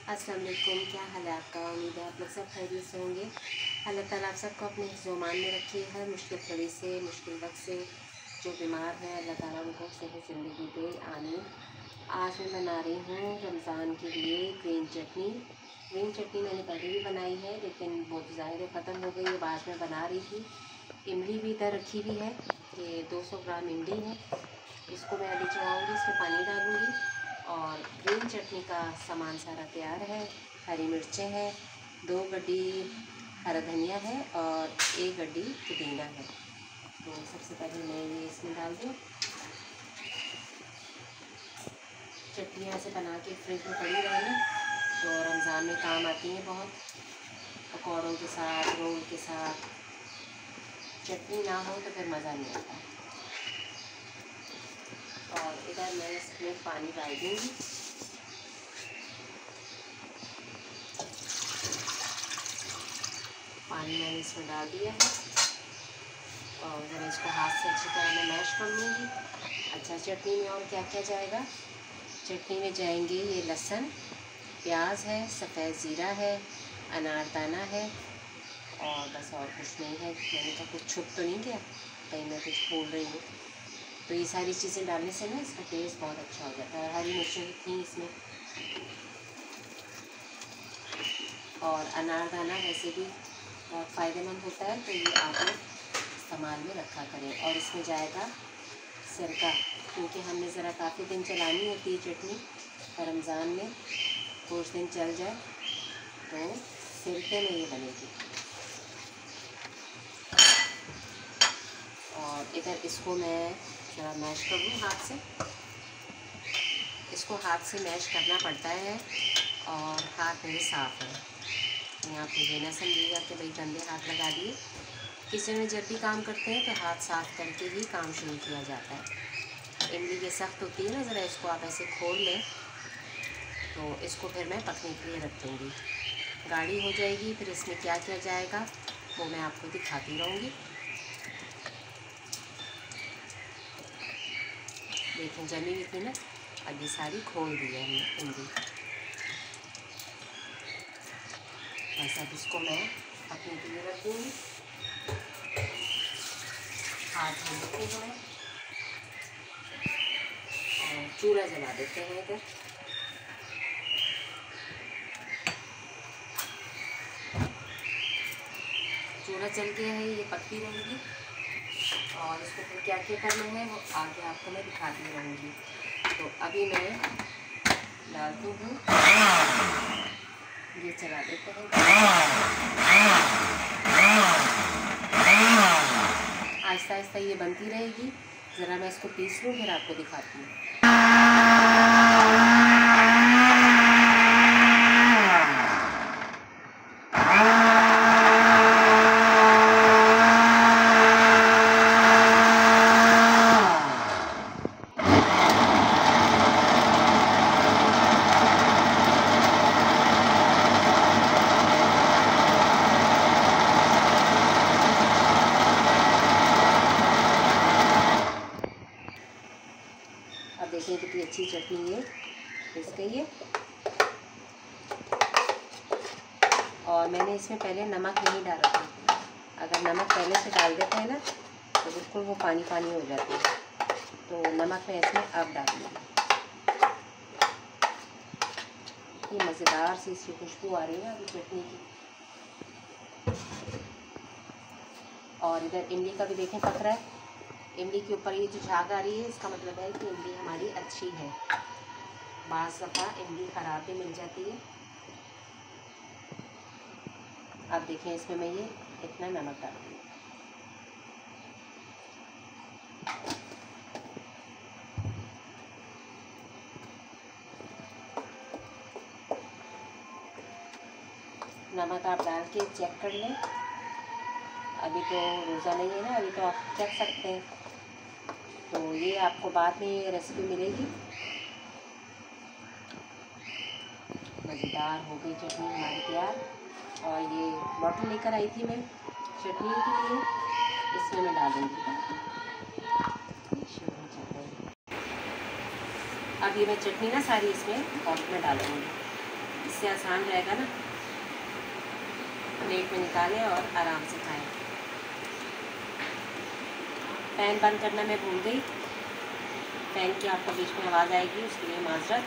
अस्सलाम वालेकुम। क्या हाल है आपका? उम्मीद है आप लोग सब खैरियत से होंगे। अल्लाह ताला आप सबको अपने हिफ्ज़-ओ-मान में रखिए। हर मुश्किल घड़ी से, मुश्किल वक्त से जो बीमार है अल्लाह ताला उनको सेहत ज़िंदगी दे, आमीन। आज मैं बना रही हूँ रमज़ान के लिए ग्रीन चटनी। ग्रीन चटनी मैंने पहले भी बनाई है, लेकिन वो तो ज़ाहिर है ख़त्म हो गई है। आज मैं बना रही थी। इमली भी इधर रखी हुई है, ये 200 ग्राम इमली है। इसको मैं अभी चढ़ाऊँगी, इसमें पानी डालूँगी। और ग्रीन चटनी का सामान सारा तैयार है। हरी मिर्चें हैं, 2 गड्डी हरा धनिया है और 1 गड्डी पुदीना है। तो सबसे पहले मैं ये इसमें डाल दूँ। चटनियाँ ऐसे बना के फ्रिज में पड़ी रहे तो रमज़ान में काम आती हैं बहुत। पकौड़ों के साथ, रोल के साथ चटनी ना हो तो फिर मज़ा नहीं आता। और इधर मैं इसमें पानी डाल दूँगी। पानी मैंने इसमें डाल दिया है और ज़रा इसको हाथ से अच्छी तरह मैं मैश कर लूँगी। अच्छा, चटनी में और क्या क्या जाएगा? चटनी में जाएंगे ये लहसुन, प्याज है, सफ़ेद ज़ीरा है, अनारदाना है और बस और कुछ नहीं है। मैंने कहा कुछ छुप तो नहीं गया, कहीं मैं कुछ भूल रही हूँ। तो ये सारी चीज़ें डालने से ना इसका टेस्ट बहुत अच्छा हो जाता है। हरी मिर्चें थी इसमें और अनारदाना वैसे भी बहुत फ़ायदेमंद होता है, तो ये आप लोग इस्तेमाल में रखा करें। और इसमें जाएगा सिरका, क्योंकि हमने ज़रा काफ़ी दिन चलानी होती है चटनी रमज़ान में, कुछ दिन चल जाए तो सिरके में ये बनेगी। और इधर इसको मैं ज़रा मैश कर लूँ हाथ से। इसको हाथ से मैश करना पड़ता है और हाथ मेरे साफ़ है। यहाँ पे ये ना समझिएगा कि भाई गंदे हाथ लगा दिए। किचन में जब भी काम करते हैं तो हाथ साफ़ करके ही काम शुरू किया जाता है। इमली ये सख्त होती है ना, ज़रा इसको आप ऐसे खोल लें तो इसको फिर मैं पकने के लिए रख दूँगी। गाढ़ी हो जाएगी, फिर इसमें क्या क्या जाएगा वो मैं आपको दिखाती रहूँगी। देखें जमी हुई थी ना, अब ये सारी खोल दी है हमने इमली। बस अब इसको मैं पकने के लिए रख दूँगी। हाथ धो लेते हैं और चूल्हा जला देते हैं इधर। चूल्हा चल गया है, ये पकती रहेगी और इसको फिर क्या क्या करना है वो आगे आपको मैं दिखाती रहूँगी। तो अभी मैं डालती हूँ, ये चला देते हैं। आहिस्ता आहिस्ता ये बनती रहेगी। ज़रा मैं इसको पीस लूँ फिर आपको दिखाती हूँ। अब देखिए कितनी अच्छी चटनी है, पिस गई है। और मैंने इसमें पहले नमक नहीं डाला था। अगर नमक पहले से डाल देते हैं ना तो बिल्कुल वो पानी पानी हो जाती है, तो नमक मैं इसमें अब डालूँगी। ये मज़ेदार सी इसकी खुशबू आ रही है ना अभी चटनी की। और इधर इमली का भी देखें पक रहा है। इमली के ऊपर ये जो झाग आ रही है इसका मतलब है कि इमली हमारी अच्छी है। बाज़ दफ़ा इमली ख़राब भी मिल जाती है। अब देखें इसमें मैं ये इतना नमक डाल दूँगी। नमक आप डाल के चेक कर लें। अभी तो रोज़ा नहीं है ना, अभी तो आप चख सकते हैं, तो ये आपको बाद में ये रेसिपी मिलेगी। मज़ेदार हो गई चटनी हमारी तैयार। और ये बॉटल लेकर आई थी मैं चटनी के लिए, इसमें मैं डालूँगी। अब ये मैं चटनी ना सारी इसमें बॉटल में डालूँगी। इससे आसान रहेगा ना, प्लेट में निकालें और आराम से खाएं। पैन बंद करना मैं भूल गई, पैन की आपको बीच में आवाज़ आएगी, उसके लिए माजरत।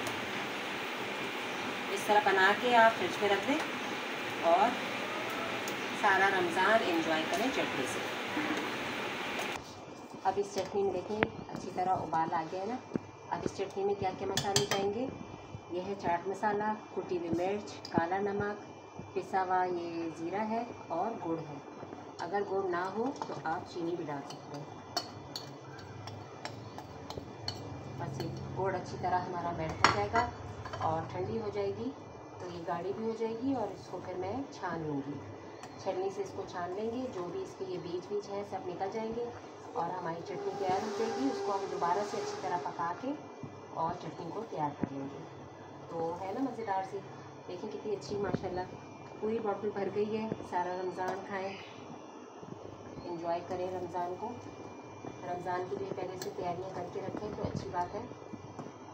इस तरह बना के आप फ्रिज में रख दें और सारा रमज़ान एंजॉय करें चटनी से। अब इस चटनी में देखें अच्छी तरह उबाल आ गया है ना। अब इस चटनी में क्या क्या मसाले जाएंगे, यह है चाट मसाला, कुटी हुई मिर्च, काला नमक, पिसा हुआ ये ज़ीरा है और गुड़ है। अगर गुड़ ना हो तो आप चीनी भी डाल सकते हैं। बस ये गुड़ अच्छी तरह हमारा मेल्ट हो जाएगा और ठंडी हो जाएगी तो ये गाढ़ी भी हो जाएगी और इसको फिर मैं छान लूँगी। छलनी से इसको छान लेंगे, जो भी इसके ये बीज हैं सब निकल जाएंगे और हमारी चटनी तैयार हो जाएगी। उसको हम दोबारा से अच्छी तरह पका के और चटनी को तैयार कर लेंगे। तो है ना मज़ेदार सी, देखिए कितनी अच्छी माशाल्लाह पूरी बॉटल भर गई है। सारा रमज़ान खाएं, एंजॉय करें रमज़ान को। रमज़ान के लिए पहले से तैयारियां करके रखें तो अच्छी बात है।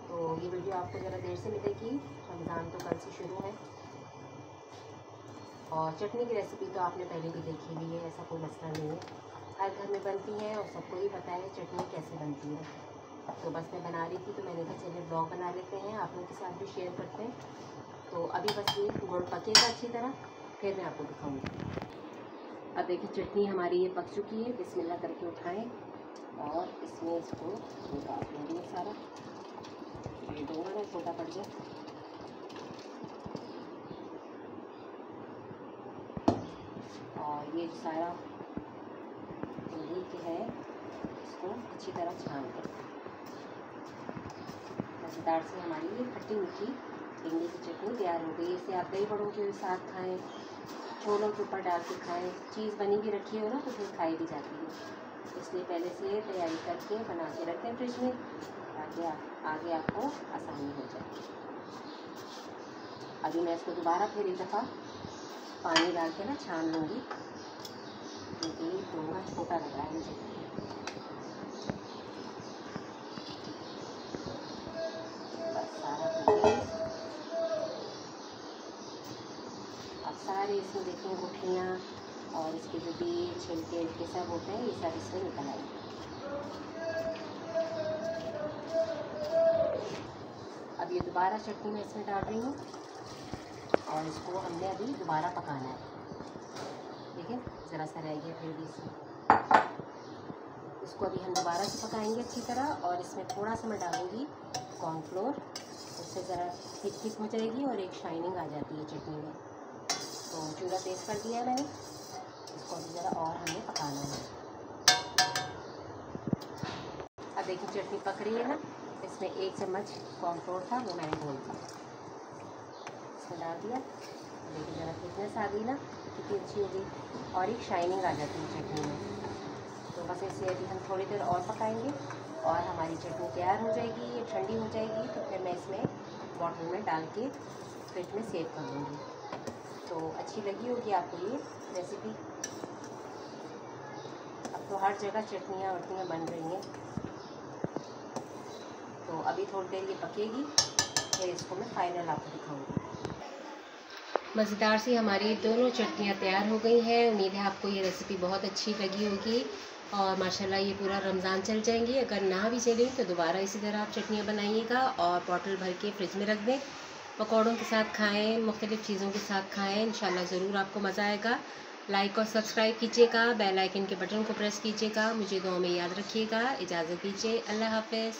तो ये वीडियो आपको ज़रा देर से मिलेगी, रमज़ान तो कल से शुरू है। और चटनी की रेसिपी तो आपने पहले भी देखी हुई है, ऐसा कोई मसला नहीं है, हर घर में बनती है और सबको ही पता है चटनी कैसे बनती है। तो बस मैं बना रही थी तो मैंने कहा चलिए ब्लॉग बना लेते हैं, आप लोगों के साथ भी शेयर करते हैं। तो अभी बस ये गुड़ पकेगा अच्छी तरह, फिर मैं आपको दिखाऊंगी। अब देखिए चटनी हमारी ये पक चुकी है, बिस्मिल्लाह करके उठाएं और इसमें इसको निकाल देंगे सारा। ये दूंगा ना छोटा पड़ जाए। और ये सारा इमली के है, इसको अच्छी तरह छान दें। मज़ेदार से हमारी ये खट्टी मीठी भिंडी की चटनी तैयार हो गई। इसे आप दही बड़ों के साथ खाएं, छोलों के ऊपर डाल के खाएं। चीज़ बनी भी रखी हो ना तो फिर खाई भी जाती है, इसलिए पहले से तैयारी करके बना के रखें फ्रिज में, आगे आपको आसानी हो जाए। अभी मैं इसको दोबारा फिर एक दफ़ा पानी डाल के ना छान लूँगी, क्योंकि दूंगा छोटा लग रहा है मुझे। बस सारा अब सारे इसमें देखें गुठलियाँ और इसके जो बीज छिलके के सब होते हैं ये सब इसमें निकल आएंगे। अब ये दोबारा चटनी में इसमें डाल रही हूँ और इसको हमने अभी दोबारा पकाना है। देखिए ज़रा सा रह गया फिर भी इसमें, इसको अभी हम दोबारा से पकाएंगे अच्छी तरह। और इसमें थोड़ा सा मैं डालूँगी कॉर्नफ्लोर, उससे ज़रा थिक हो जाएगी और एक शाइनिंग आ जाती है चटनी में। तो चूल्हा तेज़ कर दिया है मैंने, इसको अभी ज़रा और हमें पकाना है। अब देखिए चटनी पक रही है ना, इसमें 1 चम्मच कॉर्नफ्लोर था वो मैंने घोल दिया, इसमें डाल दिया। देखिए ज़रा थिकनेस आ गई ना, कितनी अच्छी हो गई और एक शाइनिंग आ जाती है चटनी में। तो बस इसे अभी हम थोड़ी देर और पकाएंगे और हमारी चटनी तैयार हो जाएगी। ये ठंडी हो जाएगी तो फिर मैं इसमें बॉटल में डाल के फ्रिज में सेव कर लूँगी। तो अच्छी लगी होगी आपको ये रेसिपी। अब तो हर जगह चटनियाँ वटनियाँ बन रही हैं। तो अभी थोड़ी देर ये पकेगी, फिर इसको मैं फाइनल आपको दिखाऊंगी। मज़ेदार सी हमारी दोनों चटनियाँ तैयार हो गई हैं। उम्मीद है आपको ये रेसिपी बहुत अच्छी लगी होगी और माशाल्लाह ये पूरा रमज़ान चल जाएंगी। अगर ना भी चले तो दोबारा इसी तरह आप चटनियाँ बनाइएगा और बॉटल भर के फ्रिज में रख दें। पकौड़ों के साथ खाएं, मुख्तलिफ़ चीज़ों के साथ खाएं, इंशाल्लाह ज़रूर आपको मज़ा आएगा। लाइक और सब्सक्राइब कीजिएगा, बेल आइकन के बटन को प्रेस कीजिएगा। मुझे दुआ में याद रखिएगा। इजाज़त दीजिए, अल्लाह हाफ़िज़।